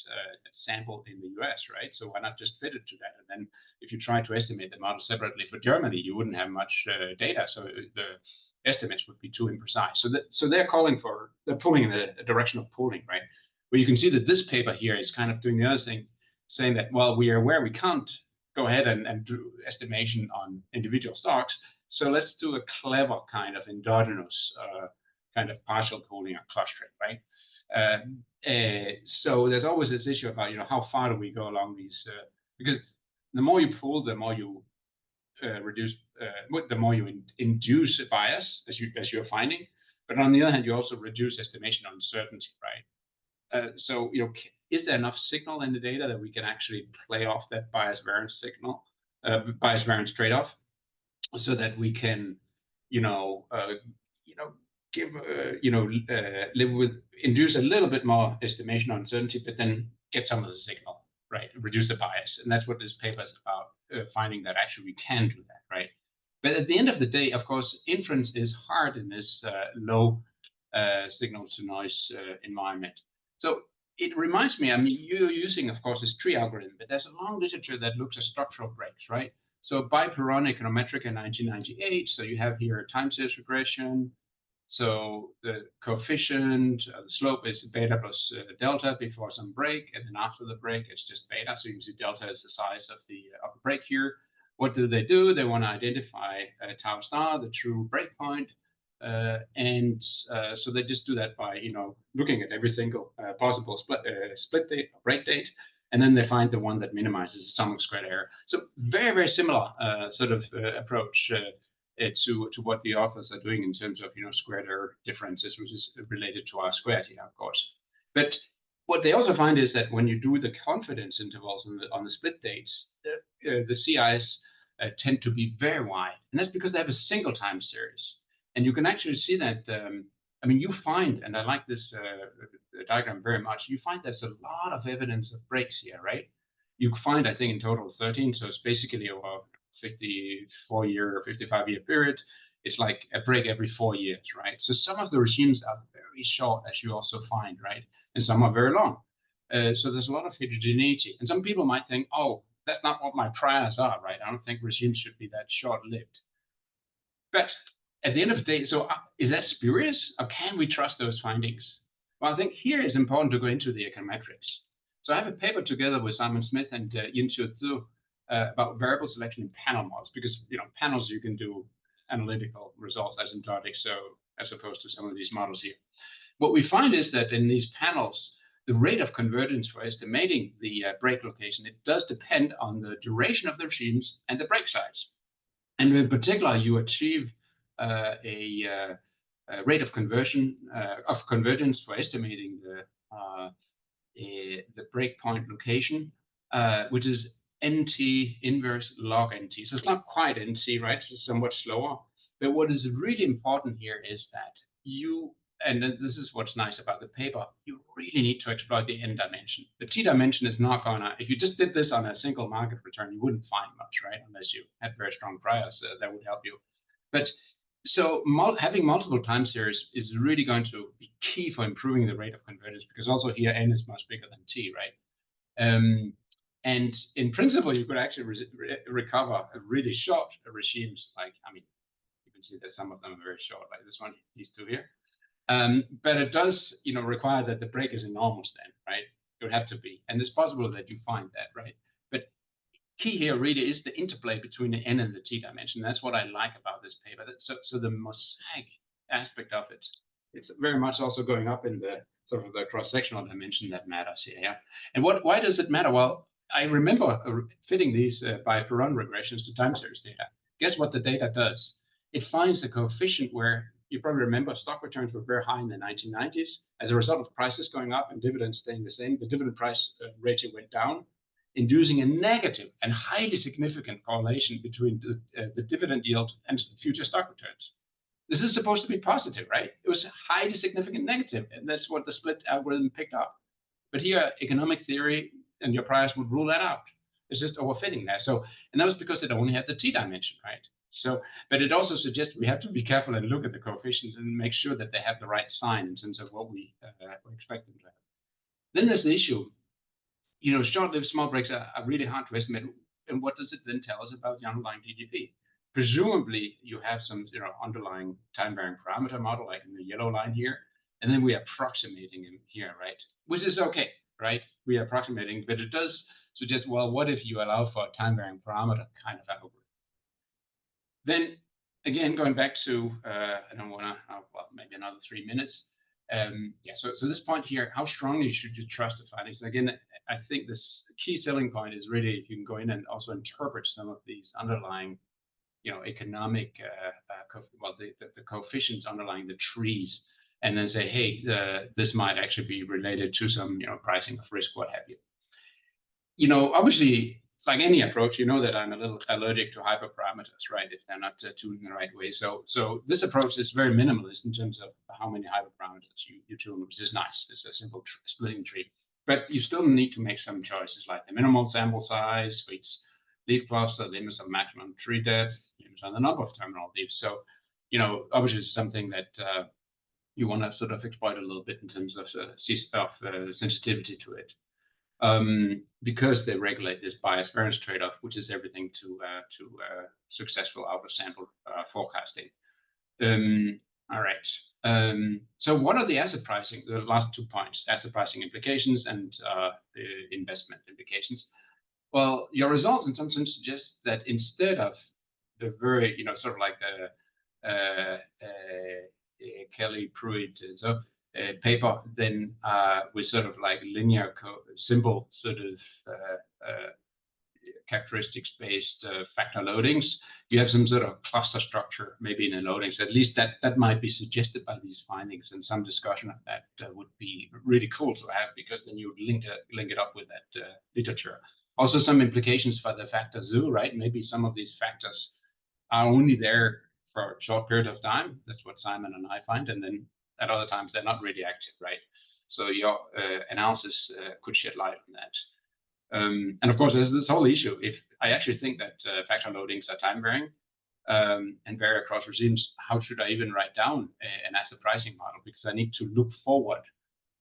sample in the US, right? So why not just fit it to that? And then if you try to estimate the model separately for Germany, you wouldn't have much data. So the estimates would be too imprecise. So they're pulling in the direction of pooling, right? Where you can see that this paper here is kind of doing the other thing, saying that, well, we are aware we can't go ahead and do estimation on individual stocks. So let's do a clever kind of endogenous kind of partial pooling or clustering, right? So there's always this issue about, how far do we go along these, because the more you pool, the more you reduce, the more you induce a bias, as you're finding. But on the other hand, you also reduce estimation uncertainty, right? So, is there enough signal in the data that we can actually play off that bias variance signal, bias variance trade-off, so that we can, give, induce a little bit more estimation uncertainty, but then get some of the signal, right? Reduce the bias. And that's what this paper is about, finding that actually we can do that, right? But at the end of the day, of course, inference is hard in this low signal to noise environment. So it reminds me, you're using, of course, this tree algorithm, but there's a long literature that looks at structural breaks, right? So Biperon econometric in 1998. So you have here a time series regression. So the coefficient, the slope is beta plus delta before some break, and then after the break, it's just beta. So you can see delta is the size of the break here. What do? They want to identify tau star, the true breakpoint, so they just do that by looking at every single possible split date, break date, and then they find the one that minimizes the sum of squared error. So very similar sort of approach to what the authors are doing in terms of squared error differences, which is related to R squared here, of course. But what they also find is that when you do the confidence intervals on the split dates, the CIs tend to be very wide, and that's because they have a single time series. And you can actually see that. I mean, you find, and I like this diagram very much. You find there's a lot of evidence of breaks here, right? You find, I think, in total 13. So it's basically over 54-year or 55-year period. It's like a break every 4 years, right? So some of the regimes are very short, as you also find, right? And some are very long. So there's a lot of heterogeneity. And some people might think, oh, that's not what my priors are, right? I don't think regimes should be that short-lived. But at the end of the day, so is that spurious, or can we trust those findings? Well, I think here it's important to go into the econometrics. So I have a paper together with Simon Smith and Yin-Chiu Zhu about variable selection in panel models, because panels you can do analytical results asymptotic, so as opposed to some of these models here. What we find is that in these panels, the rate of convergence for estimating the break location, it does depend on the duration of the regimes and the break size. And in particular, you achieve a rate of convergence for estimating the breakpoint location, which is NT inverse log NT. So it's not quite NT, right? It's somewhat slower. But what is really important here is that and this is what's nice about the paper, you really need to exploit the n dimension. The t dimension is not gonna, if you just did this on a single market return, you wouldn't find much, right? Unless you had very strong priors, that would help you. But so having multiple time series is really going to be key for improving the rate of convergence, because also here n is much bigger than t, right? And in principle, you could actually recover a really short regimes. Like, I mean, you can see that some of them are very short, like this one, these two here. But it does, require that the break is enormous then, right? It would have to be. And it's possible that you find that, right? But key here really is the interplay between the n and the t dimension. That's what I like about this paper. So the mosaic aspect of it, it's very much also going up in the sort of the cross-sectional dimension that matters here. Yeah. And why does it matter? Well, I remember fitting these bias-per-run regressions to time series data. Guess what the data does? It finds the coefficient where, you probably remember, stock returns were very high in the 1990s. As a result of prices going up and dividends staying the same, the dividend price ratio went down, inducing a negative and highly significant correlation between the dividend yield and future stock returns. This is supposed to be positive, right? It was highly significant negative, and that's what the split algorithm picked up. But here, economic theory and your priors would rule that out. It's just overfitting there. So, and that was because it only had the t dimension, right? So, but it also suggests we have to be careful and look at the coefficients and make sure that they have the right sign in terms of what we expect them to have. Then there's the issue. Short-lived small breaks are really hard to estimate. And what does it then tell us about the underlying GDP? Presumably, you have some underlying time-varying parameter model, like in the yellow line here, and then we are approximating him here, right? Which is okay, right? We are approximating, but it does suggest, well, what if you allow for a time-varying parameter kind of algorithm? Then, again, going back to, I don't want to, well, maybe another 3 minutes. So this point here, how strongly should you trust the findings? Again, I think this key selling point is really if you can go in and also interpret some of these underlying, economic, the coefficients underlying the trees, and then say, hey, this might actually be related to some, pricing of risk, what have you. Obviously, like any approach, that I'm a little allergic to hyperparameters, right? If they're not tuned in the right way. So this approach is very minimalist in terms of how many hyperparameters you tune, which is nice. It's a simple splitting tree. But you still need to make some choices, like the minimal sample size, for each leaf cluster, limits of maximum tree depth, limits on the number of terminal leaves. So, obviously it's something that you want to sort of exploit a little bit in terms of sensitivity to it. Because they regulate this bias variance trade-off, which is everything to successful out of sample forecasting. All right. So what are the asset pricing? The last 2 points: asset pricing implications and investment implications. Well, your results in some sense suggest that instead of the very, sort of like the Kelly Pruitt paper, then with sort of like linear simple sort of characteristics-based factor loadings, you have some sort of cluster structure maybe in the loadings. At least that might be suggested by these findings, and some discussion of that would be really cool to have, because then you would link it up with that literature. Also, some implications for the factor zoo, right? Maybe some of these factors are only there for a short period of time. That's what Simon and I find, and then at other times they're not really active, right? So your analysis could shed light on that. And of course, there's this whole issue. If I actually think that factor loadings are time varying and vary across regimes, how should I even write down an asset pricing model? Because I need to look forward.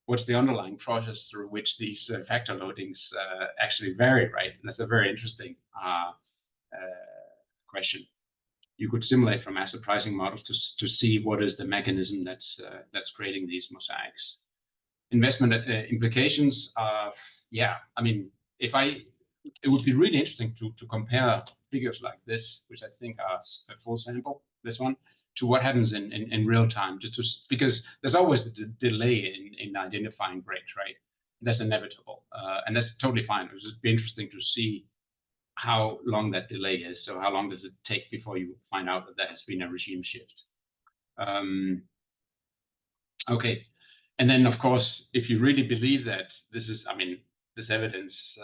What's the underlying process through which these factor loadings actually vary, right? And that's a very interesting question. You could simulate from asset pricing models to see what is the mechanism that's creating these mosaics. Investment implications, yeah, I mean, it would be really interesting to compare figures like this, which I think are a full sample, this one, to what happens in real time, because there's always a delay in identifying breaks, right? That's inevitable, and that's totally fine. It would just be interesting to see how long that delay is. So how long does it take before you find out that there has been a regime shift? Okay, and then of course, if you really believe that this is, I mean, this evidence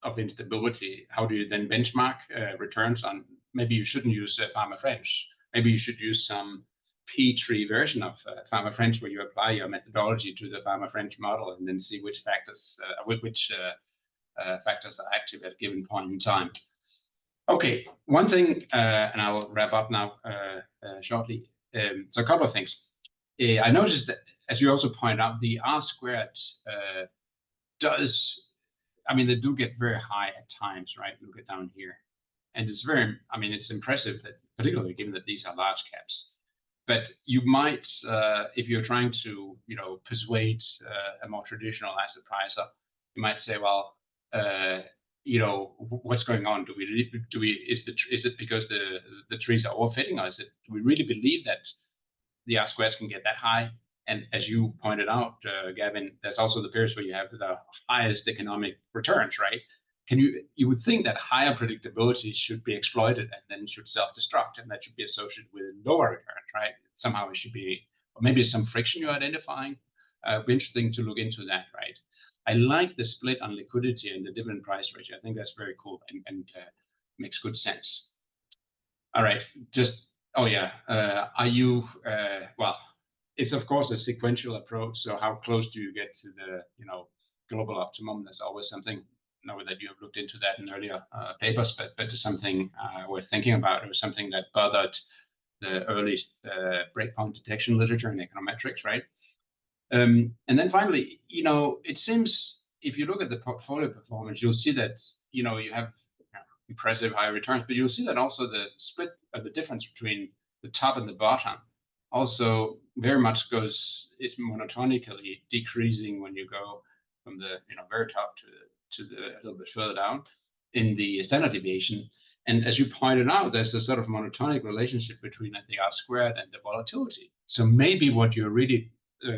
of instability, how do you then benchmark returns on? Maybe you shouldn't use Pharma French. Maybe you should use some P-tree version of Pharma French, where you apply your methodology to the Pharma French model and then see which factors factors are active at a given point in time. Okay, one thing, and I will wrap up now shortly. So a couple of things. I noticed that, as you also point out, the R squared I mean, they do get very high at times, right? Look at down here. And it's very, I mean, it's impressive, that, particularly given that these are large caps. But you might, if you're trying to, persuade a more traditional asset pricer, you might say, well, what's going on? Is it because the trees are overfitting, or do we really believe that the R squares can get that high? And as you pointed out, Gavin, there's also the periods where you have the highest economic returns, right? You would think that higher predictability should be exploited and then should self-destruct, and that should be associated with lower returns, right? Somehow it should be, or maybe some friction you're identifying. It'd be interesting to look into that, right? I like the split on liquidity and the dividend price ratio. I think that's very cool and makes good sense. All right, oh yeah, well, it's of course a sequential approach. So how close do you get to the global optimum? There's always something. I know that you have looked into that in earlier papers, but it's something we're thinking about. It was something that bothered the early breakpoint detection literature in econometrics, right? And then finally, it seems if you look at the portfolio performance, you'll see that you have impressive high returns, but you'll see that also the split of the difference between the top and the bottom also very much it's monotonically decreasing when you go from the very top to the a little bit further down in the standard deviation. And as you pointed out, there's a sort of monotonic relationship between the R squared and the volatility. So maybe what you're really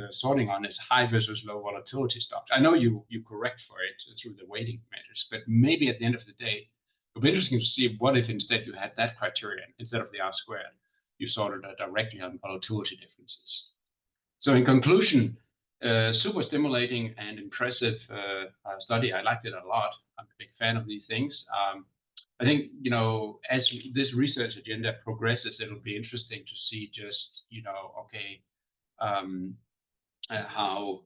sorting on is high versus low volatility stocks. I know you correct for it through the weighting measures, but maybe at the end of the day, it would be interesting to see what if instead you had that criterion instead of the R squared. You sorted it directly on volatility differences. So in conclusion, super stimulating and impressive study. I liked it a lot. I'm a big fan of these things. I think, as this research agenda progresses, it'll be interesting to see just, okay, how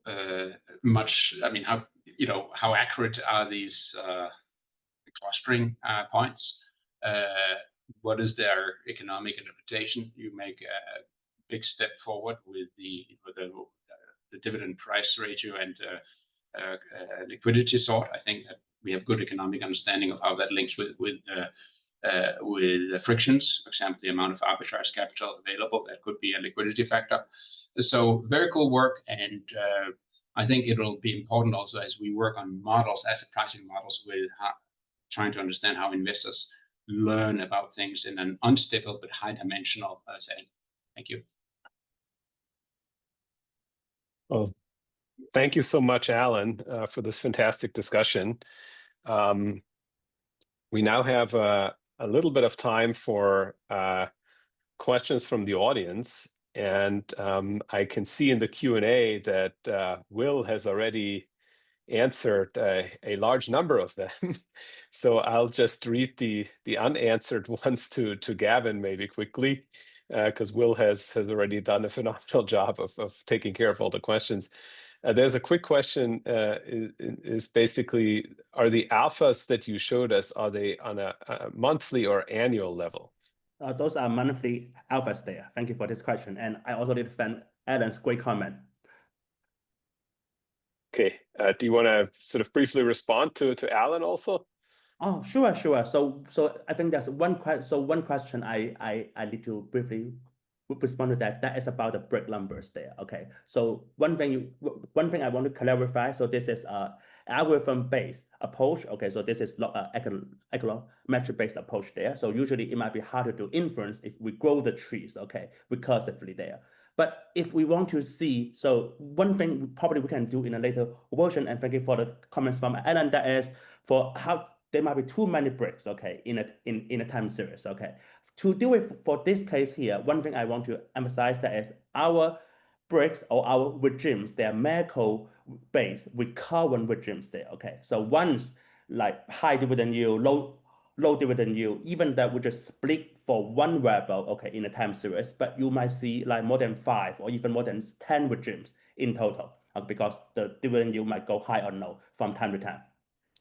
much, I mean, how accurate are these clustering points? What is their economic interpretation? You make a big step forward with the dividend price ratio and liquidity sort. I think that we have good economic understanding of how that links with frictions. For example, the amount of arbitrage capital available, that could be a liquidity factor. So very cool work, and I think it'll be important also as we work on models, asset pricing models, with trying to understand how investors learn about things in an unstable but high-dimensional setting. Thank you. Well, thank you so much, Allan, for this fantastic discussion. We now have a little bit of time for questions from the audience, and I can see in the Q&A that Will has already answered a large number of them. So I'll just read the unanswered ones to Gavin maybe quickly, because Will has already done a phenomenal job of taking care of all the questions. There's a quick question, is basically, are the alphas that you showed us, are they on a monthly or annual level? Those are monthly alphas there. Thank you for this question. And I also did thank Allan's great comment. Okay, do you want to sort of briefly respond to Allan also? Oh, sure. So I think there's one question. So one question I need to briefly respond to that. That is about the break numbers there. Okay. So one thing I want to clarify. So this is algorithm-based approach. Okay. So this is metric-based approach there. So usually it might be harder to inference if we grow the trees. Okay, recursively there. But if we want to see, so one thing probably we can do in a later version, and thank you for the comments from Allan, that is for how there might be too many breaks, okay, in a time series, okay. To do it for this case here, one thing I want to emphasize that is our breaks or our regimes, they are macro-based recurrent regimes there, okay. So once like high dividend yield, low dividend yield, even that we just split for one variable, okay, in a time series, but you might see like more than 5 or even more than 10 regimes in total, because the dividend yield might go high or low from time to time.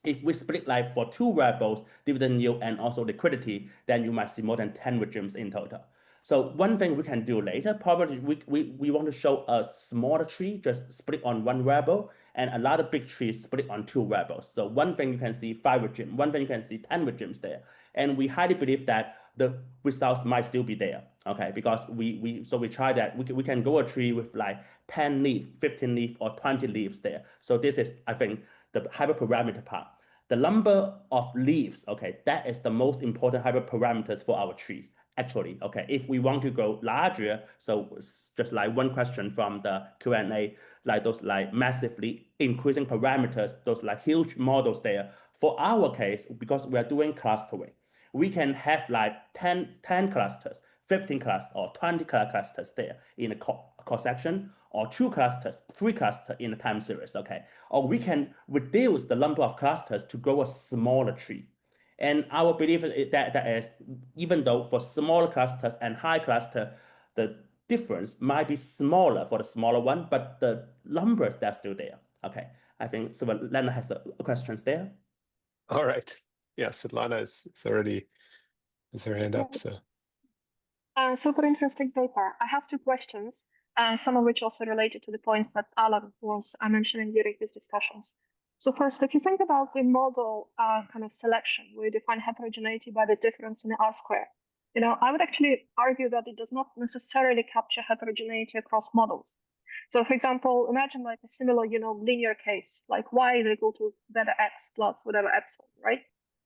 If we split like for 2 variables, dividend yield and also liquidity, then you might see more than 10 regimes in total. So one thing we can do later, probably we want to show a smaller tree just split on one variable, and a lot of big trees split on 2 variables. So one thing you can see 5 regimes, one thing you can see 10 regimes there. And we highly believe that the results might still be there, okay? Because we try that, we can grow a tree with like 10 leaves, 15 leaves, or 20 leaves there. So this is, I think, the hyperparameter part. The number of leaves, okay, that is the most important hyperparameters for our trees, actually, okay. If we want to go larger, so just like one question from the Q&A, like those like massively increasing parameters, those like huge models there. For our case, because we are doing clustering, we can have like 10 clusters, 15 clusters, or 20 clusters there in a cross-section, or 2 clusters, 3 clusters in a time series, okay? Or we can reduce the number of clusters to grow a smaller tree. And our belief is that is, even though for smaller clusters and high cluster, the difference might be smaller for the smaller one, but the numbers, they're still there, okay? I think Svetlana has questions there. All right. Yeah, Svetlana is already has her hand up, so. Super interesting paper. I have 2 questions, some of which also related to the points that Allan was mentioning during his discussions. So first, if you think about the model kind of selection, we define heterogeneity by this difference in the R-square. You know, I would actually argue that it does not necessarily capture heterogeneity across models. So for example, imagine like a similar, linear case, like y is equal to beta x plus whatever epsilon, right?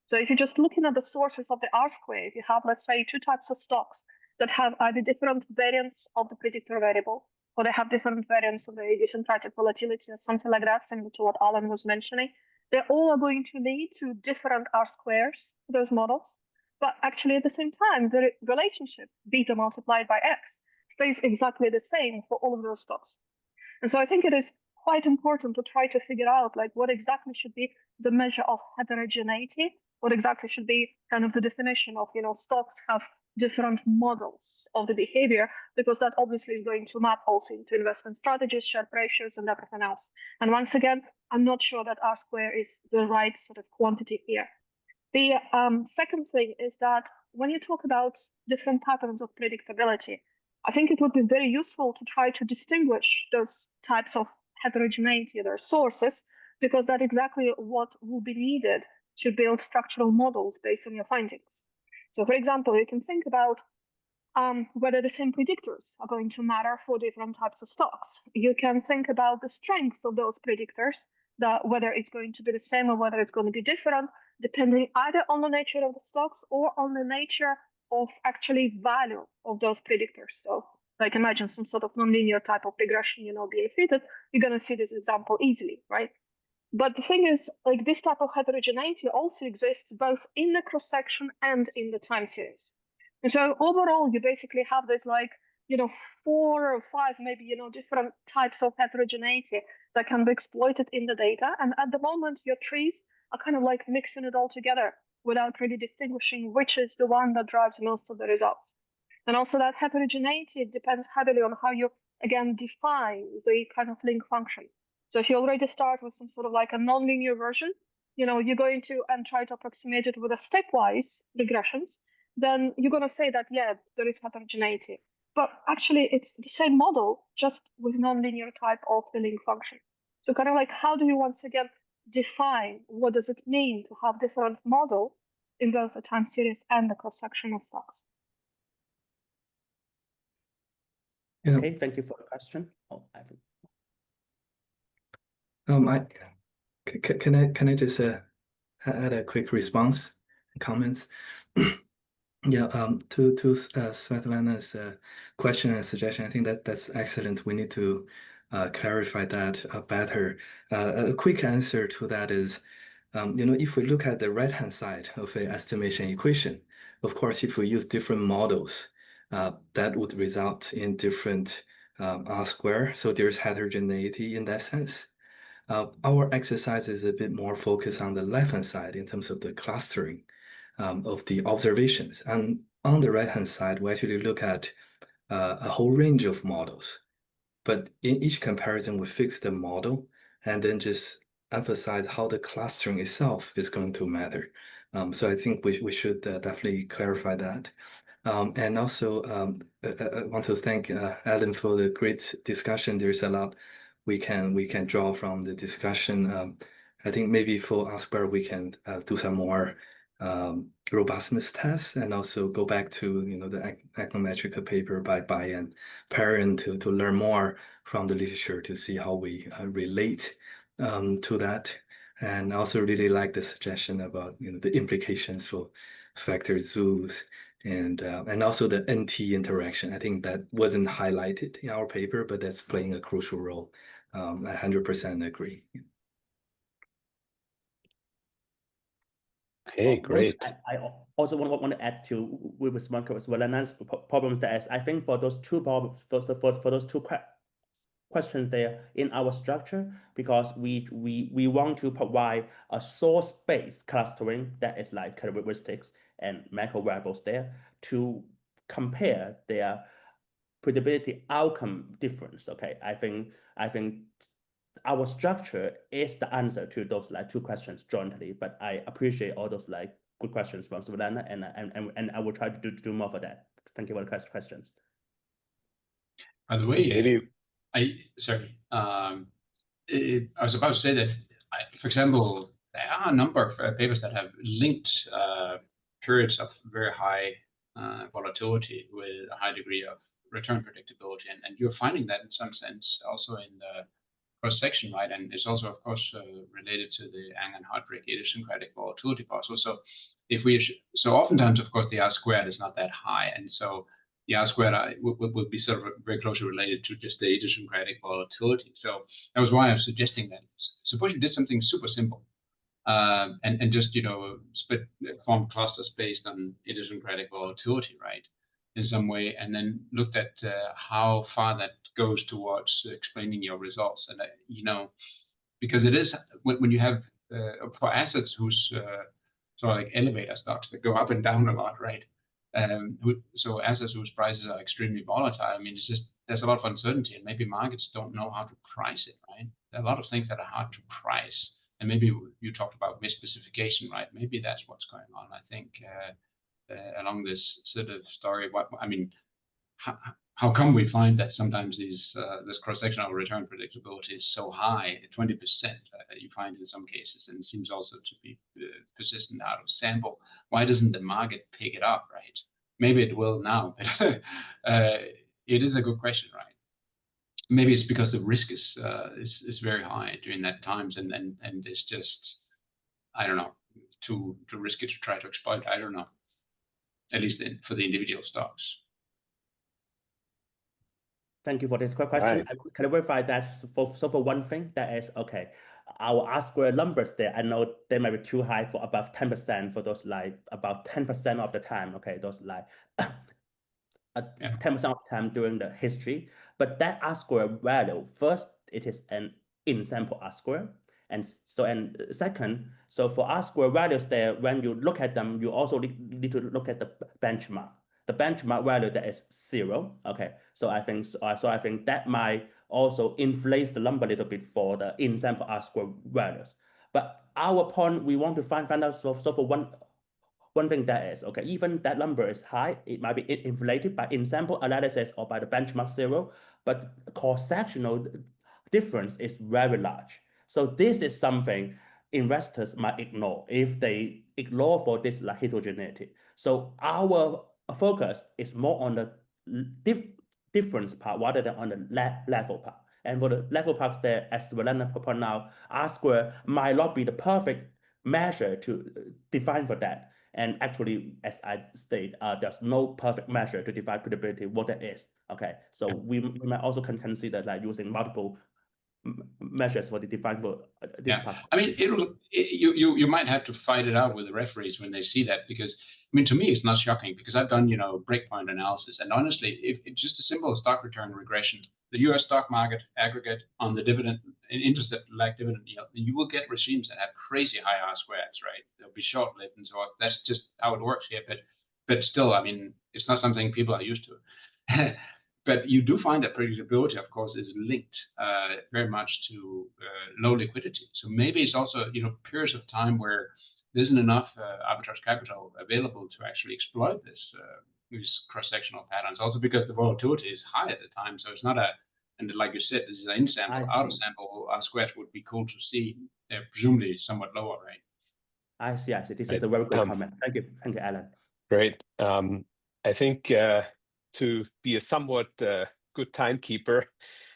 So if you're just looking at the sources of the R-square, if you have, let's say, 2 types of stocks that have either different variants of the predictor variable, or they have different variants of the idiosyncratic volatility or something like that, similar to what Allan was mentioning, they all are going to lead to different R-squares for those models. But actually, at the same time, the relationship beta multiplied by x stays exactly the same for all of those stocks. And so I think it is quite important to try to figure out like what exactly should be the measure of heterogeneity, what exactly should be kind of the definition of, stocks have different models of the behavior, because that obviously is going to map also into investment strategies, Sharpe ratios, and everything else. And once again, I'm not sure that R-square is the right sort of quantity here. The second thing is that when you talk about different patterns of predictability, I think it would be very useful to try to distinguish those types of heterogeneity, their sources, because that's exactly what will be needed to build structural models based on your findings. So for example, you can think about whether the same predictors are going to matter for different types of stocks. You can think about the strengths of those predictors, whether it's going to be the same or whether it's going to be different, depending either on the nature of the stocks or on the nature of actually value of those predictors. So like imagine some sort of nonlinear type of regression, BA fitted, you're going to see this example easily, right? But the thing is, like this type of heterogeneity also exists both in the cross-section and in the time series. And so overall, you basically have this like, 4 or 5, maybe, different types of heterogeneity that can be exploited in the data. And at the moment, your trees are kind of like mixing it all together without really distinguishing which is the one that drives most of the results. And also that heterogeneity depends heavily on how you, again, define the kind of link function. So if you already start with some sort of like a nonlinear version, you're going to and try to approximate it with a stepwise regressions, then you're going to say that, yeah, there is heterogeneity. But actually, it's the same model, just with nonlinear type of the link function. So kind of like, how do you once again define what does it mean to have different model in both the time series and the cross-section of stocks? Okay, thank you for the question. Oh, Ivan. Can I just add a quick response and comments? Yeah, to Svetlana's question and suggestion, I think that's excellent. We need to clarify that better. A quick answer to that is, if we look at the right-hand side of an estimation equation, of course, if we use different models, that would result in different R square. So there's heterogeneity in that sense. Our exercise is a bit more focused on the left-hand side in terms of the clustering of the observations. And on the right-hand side, we actually look at a whole range of models. But in each comparison, we fix the model and then just emphasize how the clustering itself is going to matter. So I think we should definitely clarify that. And also, I want to thank Allan for the great discussion. There's a lot we can draw from the discussion. I think maybe for Oscar we can do some more robustness tests and also go back to the econometric paper by and Perrin to learn more from the literature to see how we relate to that. And I also really like the suggestion about the implications for factor zoos and also the NT interaction. I think that wasn't highlighted in our paper, but that's playing a crucial role. I 100% agree. Okay, great. I also want to add to with Marco as well, and that's problems that I think for those two problems, for those two questions there in our structure, because we want to provide a source-based clustering that is like characteristics and macro variables there to compare their predictability outcome difference. Okay, I think our structure is the answer to those like two questions jointly, but I appreciate all those like good questions from Svetlana, and I will try to do more for that. Thank you for the questions. By the way, Maybe I was about to say that, for example, there are a number of papers that have linked periods of very high volatility with a high degree of return predictability, and you're finding that in some sense also in the cross-section, right? And it's also, of course, related to the Ang and Hartwig idiosyncratic volatility puzzle. So so oftentimes, of course, the R squared is not that high, and so the R squared would be sort of very closely related to just the idiosyncratic volatility. So that was why I was suggesting that. Suppose you did something super simple, and just form clusters based on idiosyncratic volatility, right, in some way, and then looked at how far that goes towards explaining your results. And because it is when you have for assets whose sort of like elevator stocks that go up and down a lot, right? So assets whose prices are extremely volatile. I mean, it's just there's a lot of uncertainty, and maybe markets don't know how to price it, right? There are a lot of things that are hard to price, and maybe you talked about misspecification, right? Maybe that's what's going on. I think along this sort of story, how come we find that sometimes this cross-sectional return predictability is so high, 20% you find in some cases, and it seems also to be persistent out of sample. Why doesn't the market pick it up, right? Maybe it will now, but it is a good question, right? Maybe it's because the risk is very high during that times, and it's just, I don't know, too risky to try to exploit. I don't know. At least for the individual stocks. Thank you for this question. Right. Can I verify that for one thing, that is okay. Our R-squared numbers there, I know they might be too high for above 10% for those like about 10% of the time. Okay, those like 10% of the time during the history. But that R-squared value, first, it is an in-sample R-squared. And second, so for R-squared values there, when you look at them, you also need to look at the benchmark. The benchmark value that is 0. Okay, so I think that might also inflate the number a little bit for the in-sample R-squared values. But our point, we want to find out so for one thing that is okay, even that number is high, it might be inflated by in-sample analysis or by the benchmark 0, but cross-sectional difference is very large. So this is something investors might ignore if they ignore for this like heterogeneity. So our focus is more on the difference part rather than on the level part. And for the level parts there, as Valena pointed out, R-squared might not be the perfect measure to define for that. And actually, as I stated, there's no perfect measure to define predictability, what that is. Okay, so we might also consider like using multiple measures for the define for this part. I mean, you might have to fight it out with the referees when they see that, because I mean, to me, it's not shocking because I've done breakpoint analysis, and honestly, if it's just a simple stock return regression, the U.S. stock market aggregate on the dividend intercept like dividend yield, you will get regimes that have crazy high R-squareds, right? They'll be short-lived and so on. That's just how it works here. But still, I mean, it's not something people are used to. But you do find that predictability, of course, is linked very much to low liquidity. So maybe it's also periods of time where there isn't enough arbitrage capital available to actually exploit these cross-sectional patterns. Also because the volatility is high at the time, so it's not and like you said, this is an in-sample. Out-of-sample squares would be cool to see. They're presumably somewhat lower, right? I see. This is a very good comment. Thank you, Allan. Great. I think to be a somewhat good timekeeper,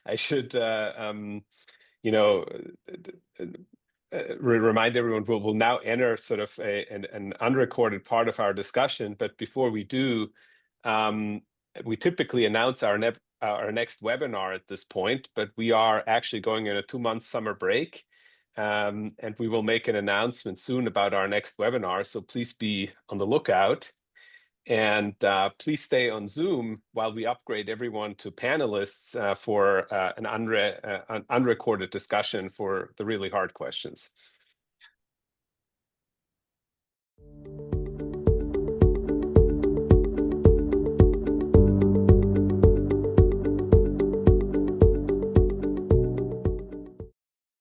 I should remind everyone we'll now enter sort of an unrecorded part of our discussion. But before we do, we typically announce our next webinar at this point, but we are actually going in a 2-month summer break. And we will make an announcement soon about our next webinar. So please be on the lookout. And please stay on Zoom while we upgrade everyone to panelists for an unrecorded discussion for the really hard questions.